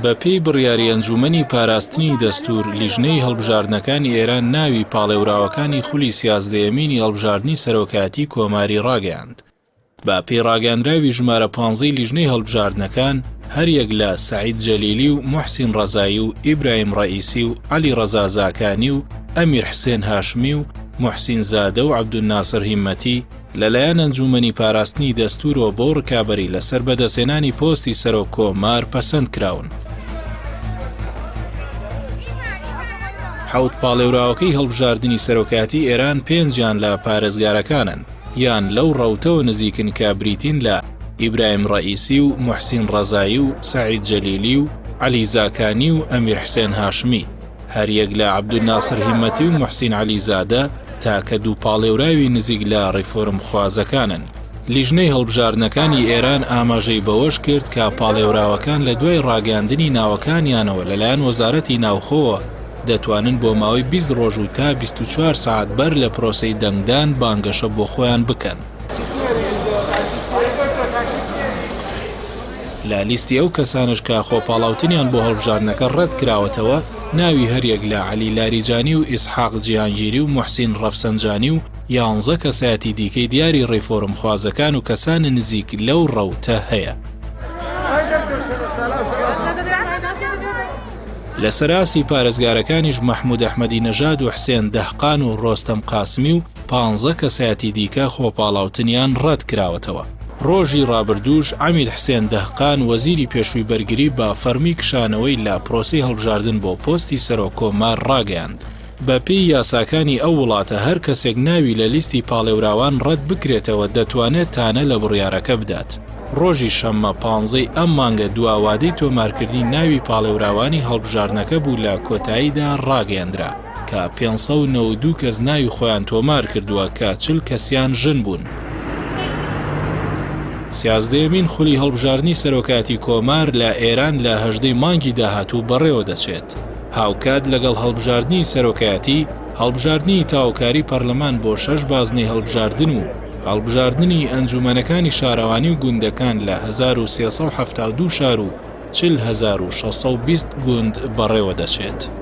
بەپێی بڕیاری ئەنجومەنی پاراستنی دەستور لیژنەی هەڵبژاردنەکانی ئێران ناوی پاڵێوراوەکانی خولی 13یەمینی هەڵبژاردنی سەرۆکایەتی کۆماری ڕاگەیاند. بە پێی ڕاگەاندراوی ژمارە 15 لیژنەی هەڵبژاردنەکان هەریەک لە سەعید جەلیلی و موحسین ڕەزایی و ئیبراهیم ڕەئیسی و عەلی ڕەزا زاکانی و ئەمیر حسێن هاشمی و موحسین زادە و عەبدولناسر هیممەتی لەلایەن ئەنجومەنی پاراستنی دەستورەوە بۆ ڕکابەری لەسەر بەدەستهێنانی پۆستی سەرۆک کۆمار پەسەند کراون. حەوت پاڵێوراوەکەی هەڵبژاردننی سەرۆکایەتی ئێران 5 لە پارێزگارەکانن یان لەو ڕەوتەوە نزیکن کە بریتین لە ئیبراهیم ڕەئیسی و موحسین ڕەزایی و سەعید جەلیلی و عەلی زاکانی و ئەمیر حسێن هاشمی هەریەک لە عەبدولناسر هیممەتی و موحسین عەلی زادە تاکە دوو پاڵێوراوی نزیک لە ڕیفۆرم خوازەکانن. لیژنەی هەڵبژاردنەکانی ئێران ئاماژەی بەوەش کرد کە پاڵێوراوەکان لە دوای ڕاگەاندنی ناوەکانیانەوە لەلایەن وەزارەتی ناوخۆوە دەتوانن بۆ ماوەی 20 ڕۆژ و تا 24 ساعت بەر لە پرۆسەی دەنگدان بانگەشە بۆ خۆیان بکەن. لە لیستی ئەو کەسانش کە خۆپاڵاوتنیان بۆ هەڵبژاردنەکە ڕەت کراوەتەوە ناوی هەریەک لە عەلی لاریجانی و ئیسحاق جیهانگیری و موحسین ڕەفسەنجانی و 11 کەسایەتی دیکەی دیاری ڕیفۆرم خوازەکان و کەسانی نزیک لەو ڕەوتە هەیە. لە سەراستی پارێزگارەکانیش مەحموود ئەحمەدی نەژاد و حسێن دەهقان و ڕۆستەم قاسمی و 15 کەسایەتی دیکە خۆپاڵاوتنیان ڕەت کراوەتەوە. ڕۆژی ڕابردووش عەمید حسێن دەهقان وەزیری پێشووی بەرگری بە فەرمی کشانەوەی لە پرۆسی هەڵبژاردن بۆ پۆستی سەرۆک کۆمار ڕاگەیاند. بە پێی یاساکانی ئەو وڵاتە هەر کەسێک ناوی لە لیستی پاڵێوراوان ڕەت بکرێتەوە دەتوانێت تانە لە بڕیارەکە بدات. ڕۆژی شەممە 15 ئەم مانگە دواوادەی تۆمارکردنی ناوی پاڵێوراوانی هەڵبژاردنەکە بوو لە کۆتاییدا ڕاگەیاندرا کە 592 کەس ناوی خۆیان تۆمار کردووە کە 40 کەسیان ژن بوون. 13یەمین خولی هەڵبژاردنی سەرۆکایەتی کۆمار لە ئێران لە 18 مانگی داهاتوو بەڕێوە دەچێت. هاوکات لەگەڵ هەڵبژاردننی سەرۆکایەتی هەڵبژاردننی تاوکاری پەرلەمان بۆ 6 بازنەی هەڵبژاردن و هەڵبژاردننی ئەنجومەنەکانی شارەوانی و گوندەکان لە 1372 شار و 40620 گوند بەڕێوە دەچێت.